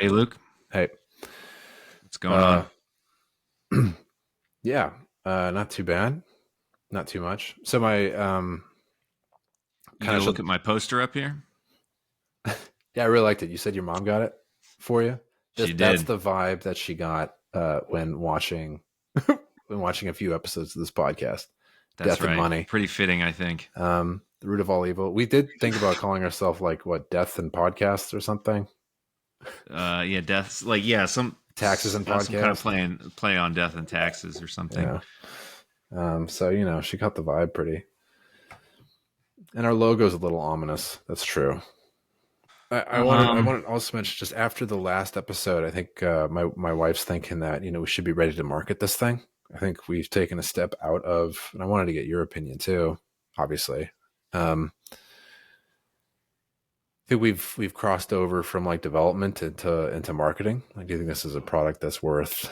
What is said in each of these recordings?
Hey, Luke. Hey. What's going on? Yeah, not too bad. Not too much. So my You kind gonna of look at my poster up here? yeah, I really liked it. You said your mom got it for you. She That's did. the vibe that she got when watching when watching a few episodes of this podcast. That's Death and right. Money. Pretty fitting, I think. The root of all evil. We did think about calling ourselves like what, Death and Podcasts or something. Yeah, deaths. Taxes and Some kind of Podcast. play on death and taxes or something. Yeah. So she got the vibe pretty. And our logo's a little ominous. That's true. I wanted to also mention just after the last episode, I think my wife's thinking that we should be ready to market this thing. I think we've taken a step out of, and I wanted to get your opinion too. Obviously, I think we've crossed over from like development into marketing. Like, do you think this is a product that's worth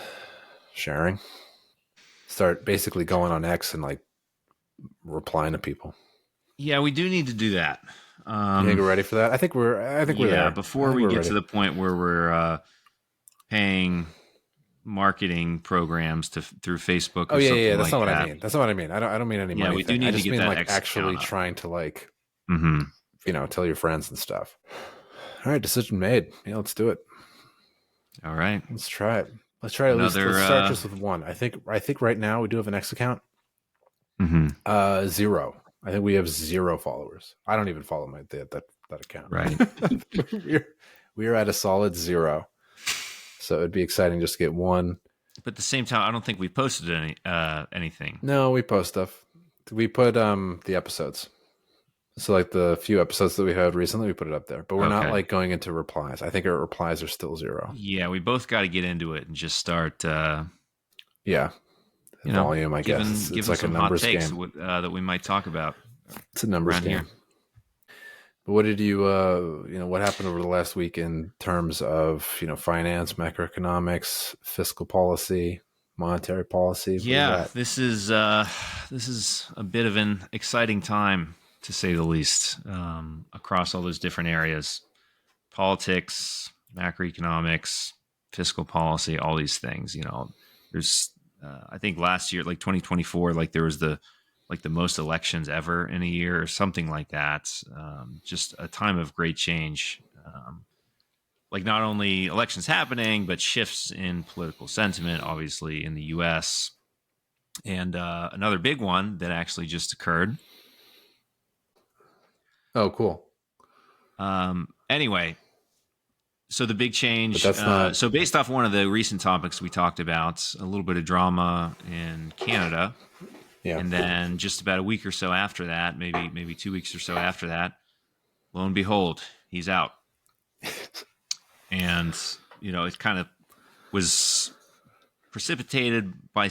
sharing? Start basically going on X and like replying to people. Yeah, we do need to do that. You think we're ready for that? I think we're there. I Before think we we're get ready. to the point where we're paying marketing programs through Facebook or Oh yeah, something yeah. That's like not what I that. mean. That's not what I mean. I don't mean any Yeah, money we do thing. I need to just get mean that like X actually account up. trying to like Mm-hmm. tell your friends and stuff. All right, decision made. Yeah, let's do it. All right. Let's try it. Let's try it at least. Another. Let's start just with one. I think right now we do have an X account. Mm-hmm. 0. I think we have 0 followers. I don't even follow that account. Right. we're at a solid 0. So it'd be exciting just to get one. But at the same time, I don't think we posted anything. No, we post stuff. We put the episodes. So like the few episodes that we had recently, we put it up there. But we're not like going into replies. I think our replies are still 0. Yeah, we both got to get into it and just start. Yeah, volume. I guess giving it's like a some hot numbers takes game. that we might talk about. It's a numbers game. Here. But what did you what happened over the last week in terms of finance, macroeconomics, fiscal policy, monetary policy? Yeah, this is a bit of an exciting time, to say the least, across all those different areas: politics, macroeconomics, fiscal policy, all these things. There's I think last year, like 2024, like there was the most elections ever in a year or something like that. Just a time of great change. Like not only elections happening, but shifts in political sentiment, obviously in the U.S. And another big one that actually just occurred. Oh, cool. Anyway, so the big change. But that's not... So based off one of the recent topics we talked about, a little bit of drama in Canada. Yeah. And then just about a week or so after that, maybe 2 weeks or so after that, lo and behold, he's out. And, it kind of was precipitated by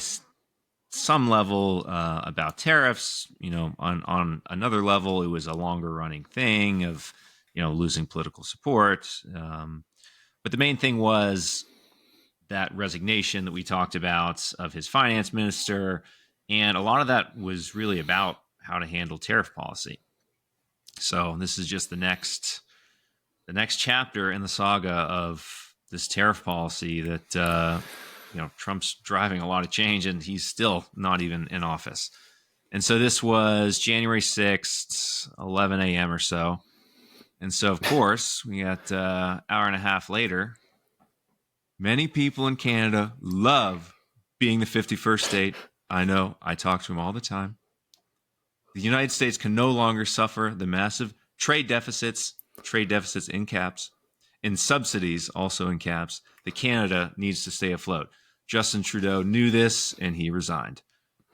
some level about tariffs. On another level, it was a longer running thing of, losing political support. But the main thing was that resignation that we talked about of his finance minister. And a lot of that was really about how to handle tariff policy. So this is just the next chapter in the saga of this tariff policy that Trump's driving a lot of change, and he's still not even in office. And so this was January 6th, 11 a.m. or so. And so, of course, we got an hour and a half later. Many people in Canada love being the 51st state. I know. I talk to him all the time. The United States can no longer suffer the massive trade deficits in caps, and subsidies also in caps, that Canada needs to stay afloat. Justin Trudeau knew this, and he resigned.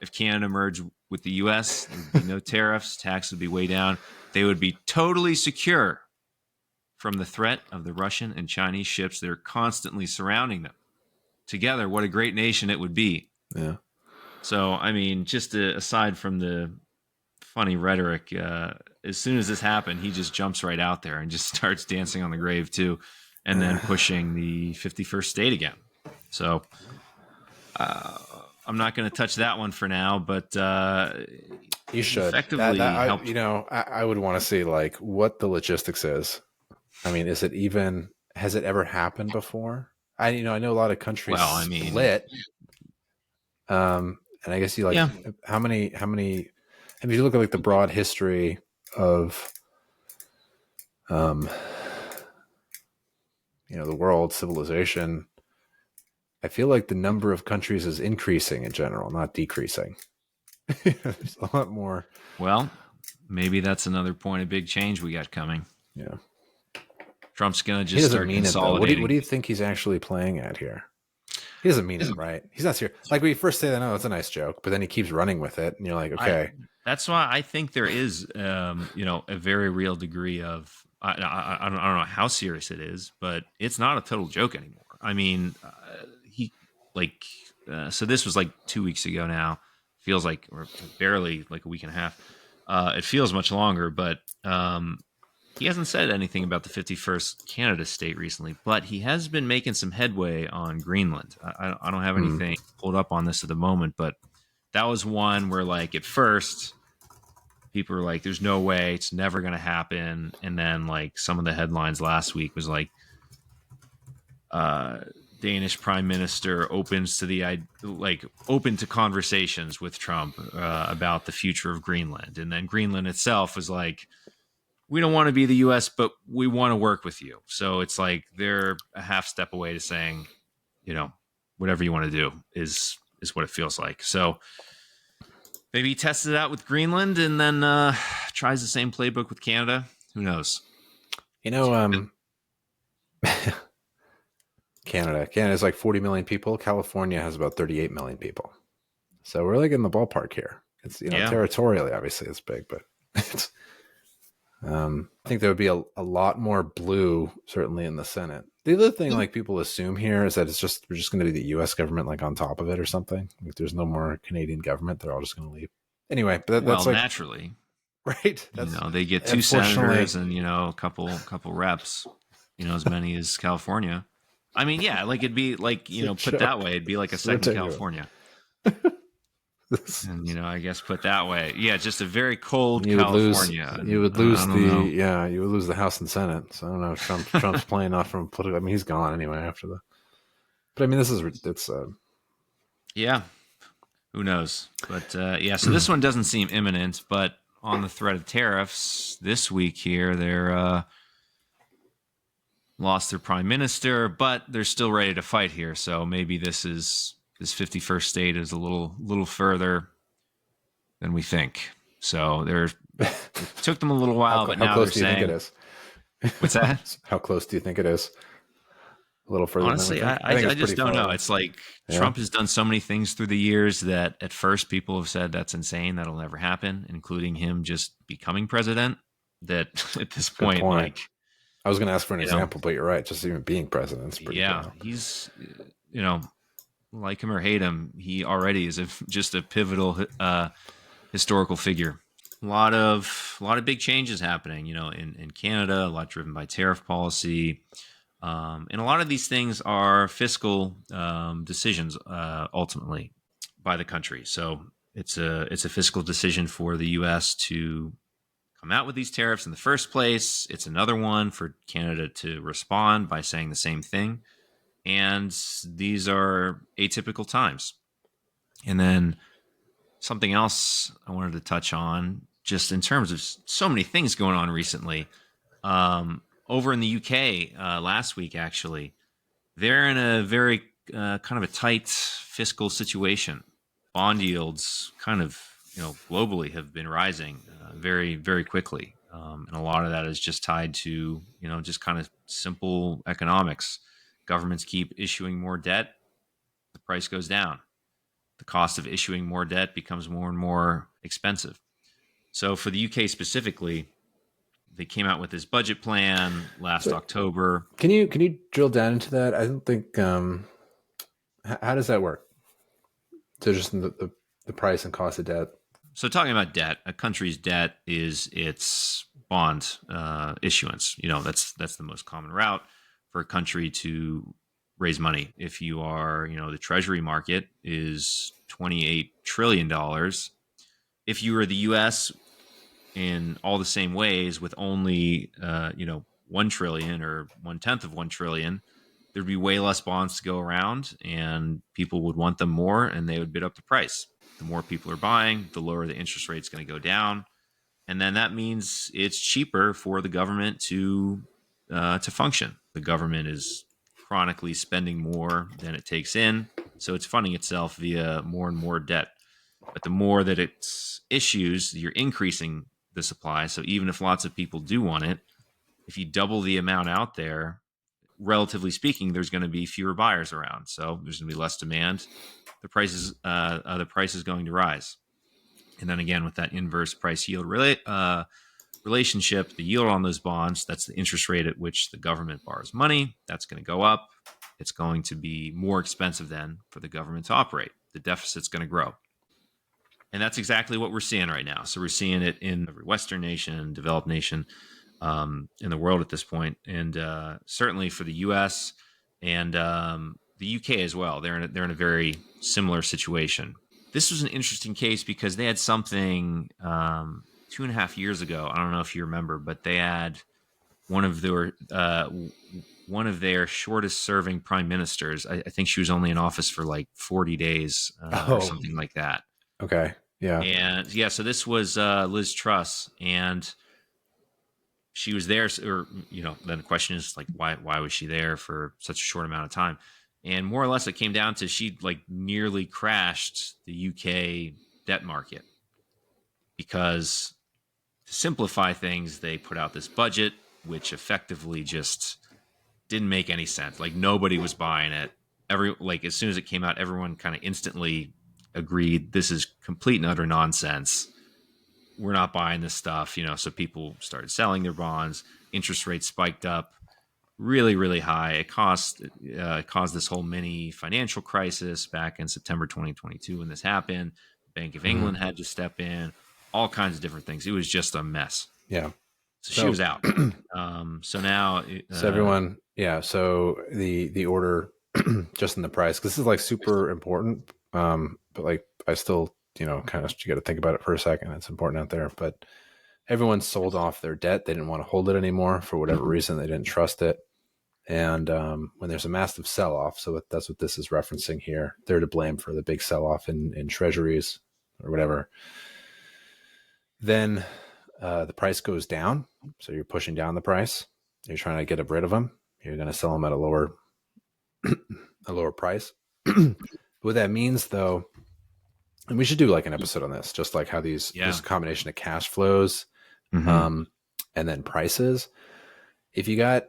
If Canada merged with the U.S., there would be no tariffs, tax would be way down. They would be totally secure from the threat of the Russian and Chinese ships that are constantly surrounding them. Together, what a great nation it would be. Yeah. So, I mean, just aside from the funny rhetoric, as soon as this happened, he just jumps right out there and just starts dancing on the grave too, and then pushing the 51st state again. So I'm not going to touch that one for now, but you should effectively help. I would want to see like what the logistics is. I mean, is it even has it ever happened before? I know a lot of countries Well, I mean, split. And I guess you like yeah. how many if you look at like the broad history of um the world civilization, I feel like the number of countries is increasing in general, not decreasing. There's a lot more. Well, maybe that's another point of big change we got coming. Yeah. Trump's going to He just doesn't start mean it though. What consolidating. do you think he's actually playing at here? He doesn't mean it, right? He's not serious. Like we first say that, no, it's a nice joke, but then he keeps running with it, and you're like, okay. That's why I think there is, a very real degree of, I don't know how serious it is, but it's not a total joke anymore. I mean, he like, so this was like 2 weeks ago now. Feels like, or barely like a week and a half. It feels much longer, but he hasn't said anything about the 51st Canada state recently, but he has been making some headway on Greenland. I don't have anything pulled up on this at the moment, but that was one where, like, at first people were like, there's no way, it's never going to happen. And then, like, some of the headlines last week was like, Danish prime minister opens to open to conversations with Trump about the future of Greenland. And then Greenland itself was like, we don't want to be the U.S., but we want to work with you. So it's like they're a half step away to saying, whatever you want to do is what it feels like. So maybe he tests it out with Greenland and then tries the same playbook with Canada. Who knows? Canada's like 40 million people. California has about 38 million people. So we're like in the ballpark here. It's territorially, obviously it's big, but it's, I think there would be a lot more blue, certainly in the Senate. The other thing, like people assume here, is that we're just going to be the U.S. government like on top of it or something. Like there's no more Canadian government; they're all just going to leave anyway. But that's like naturally, right? They get 2 senators and a couple reps. As many as California. I mean, yeah, like it'd be like put that way, it'd be like a second California. And I guess put that way, yeah, just a very cold California. You would lose the House and Senate. So I don't know if Trump's playing off from political. I mean, he's gone anyway after the. But I mean, it's yeah, who knows? But so this one doesn't seem imminent. But on the threat of tariffs this week here, they're lost their prime minister, but they're still ready to fight here. So maybe this 51st state is a little further than we think. So it took them a little while, but now they're saying, think it is? What's that? How close do you think it is? A little further. Honestly, I just don't know. It's like Trump has done so many things through the years that at first people have said that's insane, that'll never happen, including him just becoming president. That at this point, like, I was going to ask for an example, but you're right. Just even being president is pretty cool. He's, like him or hate him, he already is just a pivotal historical figure. A lot of big changes happening, in Canada, a lot driven by tariff policy. And a lot of these things are fiscal decisions ultimately by the country. So it's a fiscal decision for the U.S. to come out with these tariffs in the first place. It's another one for Canada to respond by saying the same thing. And these are atypical times. And then something else I wanted to touch on, just in terms of so many things going on recently. Over in the UK last week, actually, they're in a very kind of a tight fiscal situation. Bond yields kind of, globally have been rising very, very quickly. And a lot of that is just tied to, just kind of simple economics. Governments keep issuing more debt, the price goes down. The cost of issuing more debt becomes more and more expensive. So for the UK specifically, they came out with this budget plan last October. Can you drill down into that? I don't think. How does that work? So just the price and cost of debt. So talking about debt, a country's debt is its bond issuance. That's the most common route for a country to raise money. If you are, the treasury market is $28 trillion. If you were the U.S. in all the same ways with only, 1 trillion or 1/10 of 1 trillion, there'd be way less bonds to go around, and people would want them more, and they would bid up the price. The more people are buying, the lower the interest rate's going to go down, and then that means it's cheaper for the government to function. The government is chronically spending more than it takes in, so it's funding itself via more and more debt. But the more that it issues, you're increasing the supply. So even if lots of people do want it, if you double the amount out there, relatively speaking, there's going to be fewer buyers around. So there's going to be less demand. The price is going to rise. And then again, with that inverse price yield relationship, the yield on those bonds, that's the interest rate at which the government borrows money. That's going to go up. It's going to be more expensive then for the government to operate. The deficit's going to grow. And that's exactly what we're seeing right now. So we're seeing it in every Western nation, developed nation in the world at this point, and certainly for the U.S. and the U.K. as well. They're in a very similar situation. This was an interesting case because they had something 2.5 years ago. I don't know if you remember, but they had one of their shortest serving prime ministers. I think she was only in office for like 40 days or something like that. Okay. Yeah. And yeah, so this was Liz Truss, and she was there, or then the question is like, why was she there for such a short amount of time? And more or less, it came down to she like nearly crashed the UK debt market because, to simplify things, they put out this budget which effectively just didn't make any sense. Like nobody was buying it. As soon as it came out, everyone kind of instantly agreed this is complete and utter nonsense. We're not buying this stuff, so people started selling their bonds. Interest rates spiked up really, really high. It caused this whole mini financial crisis back in September 2022 when this happened. The Bank of England had to step in, all kinds of different things. It was just a mess. Yeah. So she was out. So now, so everyone, yeah. So the order, just in the price, because this is like super important. But like I still, kind of, you got to think about it for a second. It's important out there, but everyone sold off their debt. They didn't want to hold it anymore for whatever reason. They didn't trust it. And when there's a massive sell-off, so that's what this is referencing here. They're to blame for the big sell-off in treasuries or whatever. Then the price goes down. So you're pushing down the price. You're trying to get rid of them. You're going to sell them at a lower price. What that means, though, and we should do like an episode on this, just like how this combination of cash flows and then prices. If you got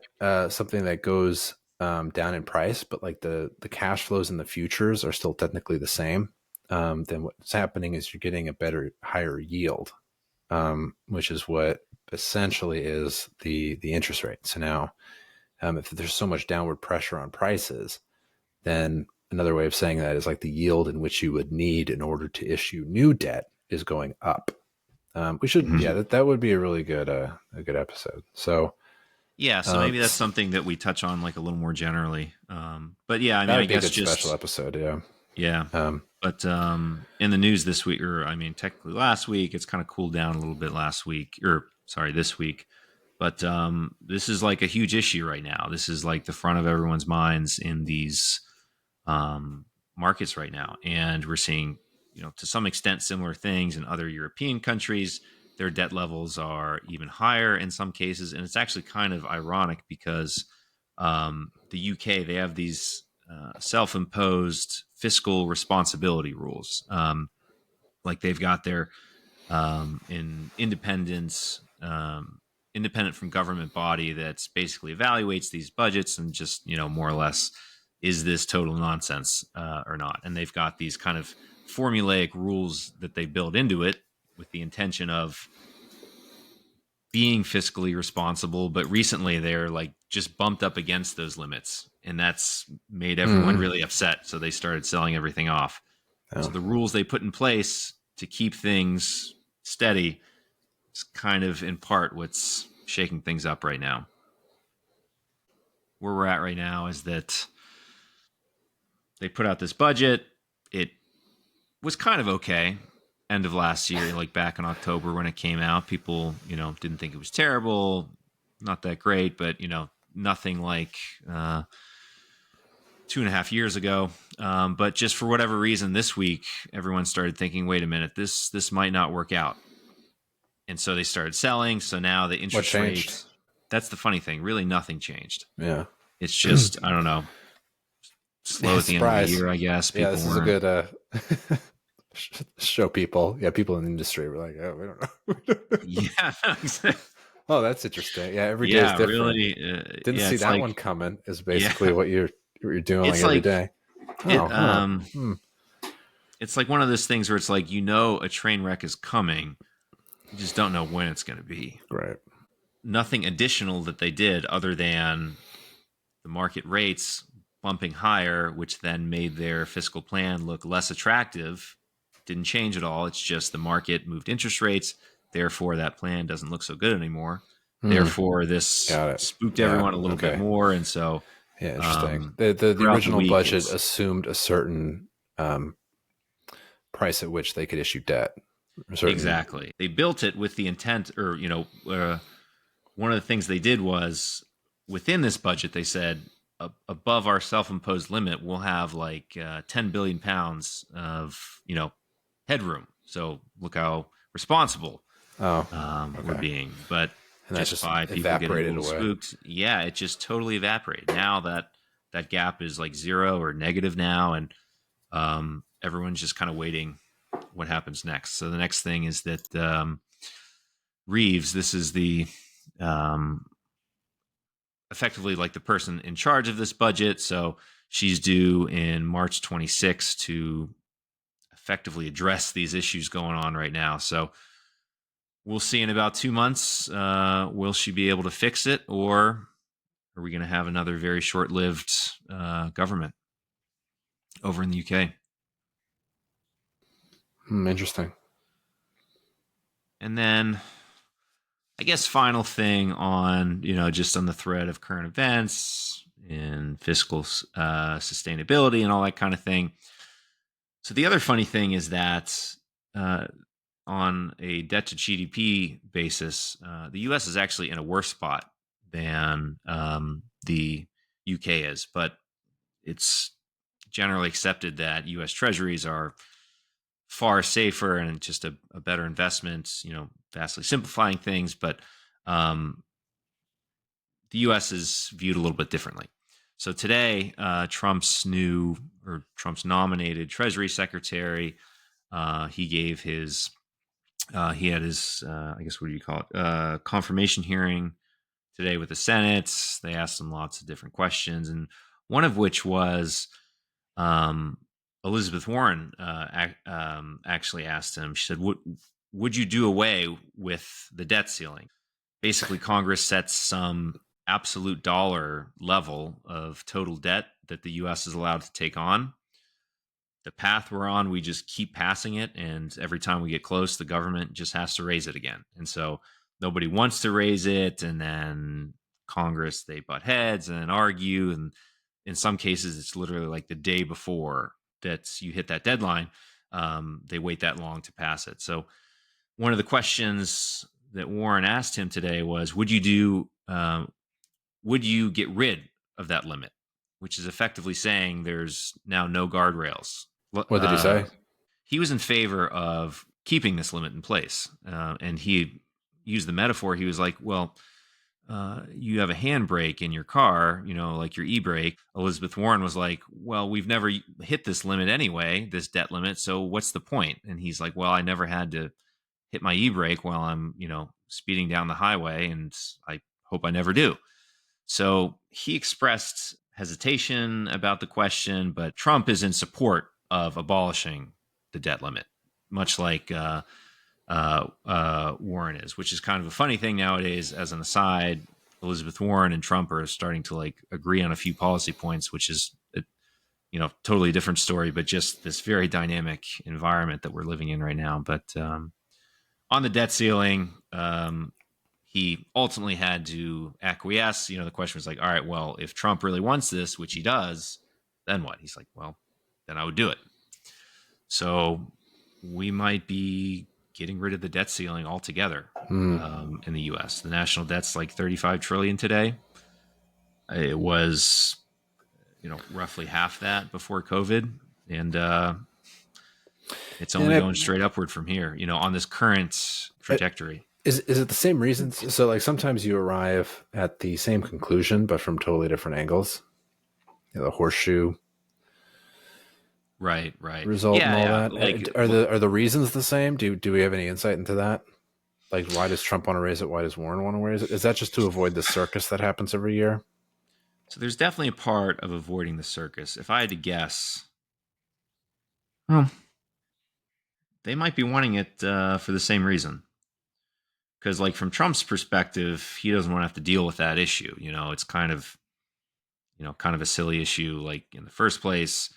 something that goes down in price, but like the cash flows in the futures are still technically the same, then what's happening is you're getting a higher yield, which is what essentially is the interest rate. So now, if there's so much downward pressure on prices, then another way of saying that is like the yield in which you would need in order to issue new debt is going up. We should, that would be a really good episode. So. Yeah, so maybe that's something that we touch on like a little more generally. But yeah, I mean, I guess just special episode. Yeah. Yeah. But in the news this week, or I mean, technically last week, it's kind of cooled down a little bit this week. But this is like a huge issue right now. This is like the front of everyone's minds in these markets right now. And we're seeing, to some extent, similar things in other European countries. Their debt levels are even higher in some cases. And it's actually kind of ironic because the UK, they have these self-imposed fiscal responsibility rules. Like they've got their independent from government body that's basically evaluates these budgets and just, more or less, is this total nonsense or not? And they've got these kind of formulaic rules that they build into it with the intention of being fiscally responsible. But recently they're like just bumped up against those limits, and that's made everyone really upset. So they started selling everything off. Oh. So the rules they put in place to keep things steady is kind of in part what's shaking things up right now. Where we're at right now is that they put out this budget. It was kind of okay. End of last year, like back in October when it came out, people, didn't think it was terrible. not that great, but nothing like 2.5 years ago. But just for whatever reason, this week everyone started thinking, wait a minute, this might not work out, and so they started selling. So now the What interest changed? rates. That's the funny thing. Really, nothing changed. Yeah. It's just I don't know, slow Yeah, at the end of the surprise. year, I guess. Yeah, People this is a weren't. good show people. Yeah, people in the industry were like, oh, we don't know. Yeah, Oh, that's interesting. Yeah, every day is yeah, different. really. Didn't Yeah, see it's that like one coming. Is yeah, basically what you're doing like it's every like day. it. Oh, huh. Hmm. It's like one of those things where it's like a train wreck is coming, you just don't know when it's going to be. Great. Nothing additional that they did other than the market rates bumping higher, which then made their fiscal plan look less attractive. Didn't change at all. It's just the market moved interest rates. Therefore, that plan doesn't look so good anymore. Hmm. Therefore, this Got it. spooked Yeah. everyone a little bit Okay. more. And so Yeah. Interesting. The throughout the original week, budget it's assumed a certain price at which they could issue debt. A certain. exactly. They built it with the intent, or, one of the things they did was within this budget, they said above our self-imposed limit, we'll have like 10 billion pounds of headroom. So look how responsible Oh. we're Okay. being. But And that just just by people getting a evaporated little away. spooked, yeah, it just totally evaporated. Now that gap is like zero or negative now, and everyone's just kind of waiting what happens next. So the next thing is that Reeves, this is the um, effectively like the person in charge of this budget. So she's due in March 26th to effectively address these issues going on right now. So we'll see in about 2 months. Will she be able to fix it, or are we going to have another very short-lived government over in the UK? Interesting. And then I guess final thing on just on the thread of current events and fiscal sustainability and all that kind of thing. So the other funny thing is that uh, on a debt to GDP basis, the U.S. is actually in a worse spot than the UK is, but it's generally accepted that U.S. Treasuries are far safer and just a better investment. Vastly simplifying things, but um, the U.S. is viewed a little bit differently. So today, Trump's nominated Treasury Secretary, he gave his he had his I guess what do you call it confirmation hearing today with the Senate. They asked him lots of different questions, and one of which was um, Elizabeth Warren actually asked him. She said, Would you do away with the debt ceiling?" Basically, Congress sets some absolute dollar level of total debt that the U.S. is allowed to take on. The path we're on, we just keep passing it, and every time we get close, the government just has to raise it again. And so nobody wants to raise it, and then Congress, they butt heads and argue, and in some cases, it's literally like the day before that you hit that deadline. They wait that long to pass it. So one of the questions that Warren asked him today was, would you get rid of that limit? Which is effectively saying there's now no guardrails. What did he say? He was in favor of keeping this limit in place, and he used the metaphor. He was like, "Well, you have a handbrake in your car, like your e-brake." Elizabeth Warren was like, "Well, we've never hit this limit anyway, this debt limit. So what's the point?" And he's like, "Well, I never had to hit my e-brake while I'm, speeding down the highway, and I hope I never do." So he expressed hesitation about the question, but Trump is in support of abolishing the debt limit, much like Warren is, which is kind of a funny thing nowadays. As an aside, Elizabeth Warren and Trump are starting to like agree on a few policy points, which is a totally different story, but just this very dynamic environment that we're living in right now. But on the debt ceiling, he ultimately had to acquiesce. The question was like, all right, well, if Trump really wants this, which he does, then what? He's like, well, then I would do it. So we might be getting rid of the debt ceiling altogether in the U.S. The national debt's like $35 trillion today. It was, roughly half that before COVID, and it's only going straight upward from here. On this current trajectory. Is it the same reasons? So like sometimes you arrive at the same conclusion, but from totally different angles. The horseshoe. Right. Result and all that. Like, are the reasons the same? Do we have any insight into that? Like, why does Trump want to raise it? Why does Warren want to raise it? Is that just to avoid the circus that happens every year? So there's definitely a part of avoiding the circus. If I had to guess, well, they might be wanting it for the same reason. Because, like, from Trump's perspective, he doesn't want to have to deal with that issue. It's kind of a silly issue. Like, in the first place,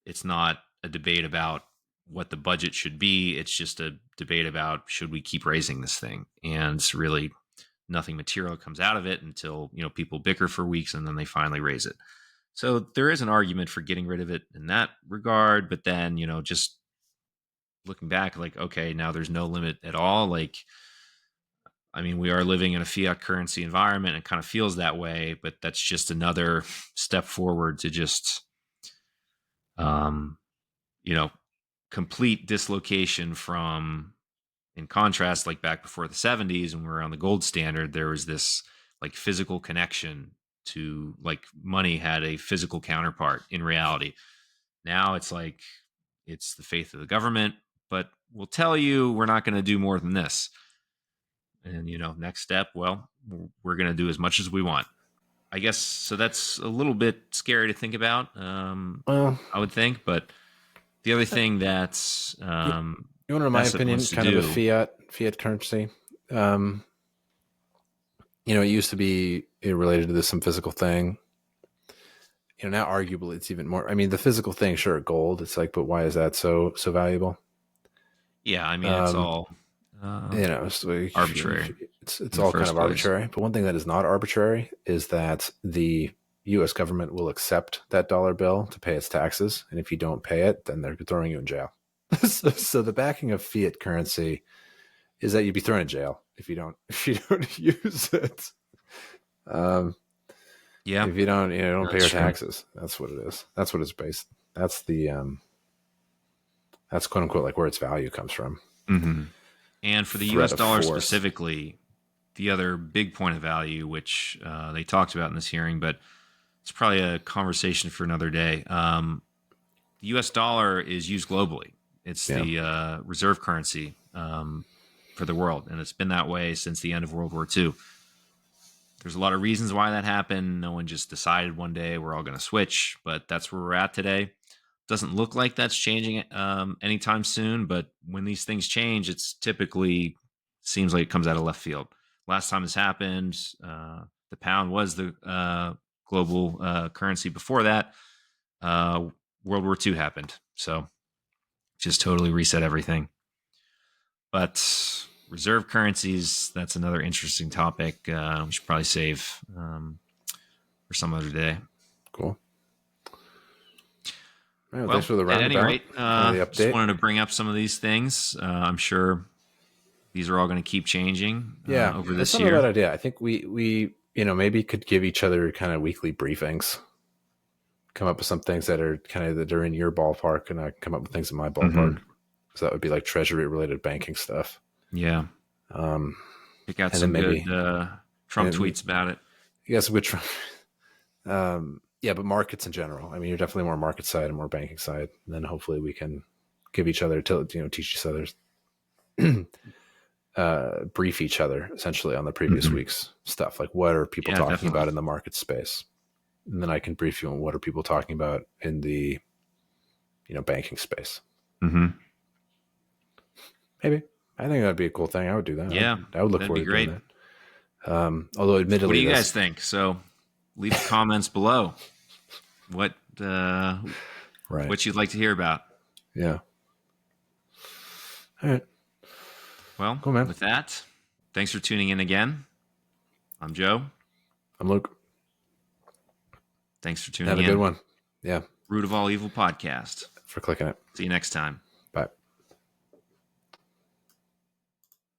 it's not a debate about what the budget should be. It's just a debate about, should we keep raising this thing? And it's really nothing material comes out of it until, people bicker for weeks and then they finally raise it. So there is an argument for getting rid of it in that regard. But then, just looking back, like, okay, now there's no limit at all. Like, I mean, we are living in a fiat currency environment. It kind of feels that way, but that's just another step forward to just, complete dislocation from, in contrast, like back before the 70s when we were on the gold standard, there was this like physical connection to, like, money had a physical counterpart in reality. Now it's like, it's the faith of the government, but we'll tell you we're not going to do more than this. And, next step, well, we're going to do as much as we want, I guess. So that's a little bit scary to think about, Well, I would think. But the other thing that's, you want to know my opinion, kind of a fiat currency. It used to be related to some physical thing. Now arguably it's even more. I mean, the physical thing, sure, gold. It's like, but why is that so valuable? Yeah, I mean, it's all it's like, arbitrary. It's all kind of arbitrary. But one thing that is not arbitrary is that the U.S. government will accept that dollar bill to pay its taxes, and if you don't pay it, then they're throwing you in jail. So the backing of fiat currency is that you'd be thrown in jail if you don't use it. Yeah. If you don't pay your taxes, that's what it is. That's what it's based. That's the that's quote unquote like where its value comes from. Mm-hmm. And for the U.S. dollar specifically, the other big point of value, which they talked about in this hearing, but it's probably a conversation for another day. The U.S. dollar is used globally. It's the reserve currency for the world, and it's been that way since the end of World War II. There's a lot of reasons why that happened. No one just decided one day we're all going to switch, but that's where we're at today. Doesn't look like that's changing anytime soon, but when these things change, it's typically seems like it comes out of left field. Last time this happened, the pound was the global currency. Before that, World War II happened. So just totally reset everything. But reserve currencies, that's another interesting topic. We should probably save for some other day. Cool. Well, thanks for the roundabout. At any rate, just wanted to bring up some of these things. I'm sure these are all going to keep changing over this year. That's not a bad idea. I think we maybe could give each other kind of weekly briefings. Come up with some things that are in your ballpark, and I come up with things in my ballpark. Mm-hmm. So that would be like treasury related banking stuff. Yeah. Pick out some good Trump tweets about it. You got some good Trump. Yeah, but markets in general. I mean, you're definitely more market side and more banking side. And then hopefully we can give each other teach each other, brief each other essentially on the previous week's stuff. Like, what are people talking about in the market space? And then I can brief you on what are people talking about in the, banking space. Mm-hmm. Maybe. I think that'd be a cool thing. I would do that. Yeah, I would look forward to doing that. Although admittedly, what do you guys think? So leave comments below. What you'd like to hear about. Yeah. All right. Well, cool, man. With that, thanks for tuning in again. I'm Joe. I'm Luke. Thanks for tuning in. Have a good one. Yeah. Root of All Evil podcast. For clicking it. See you next time.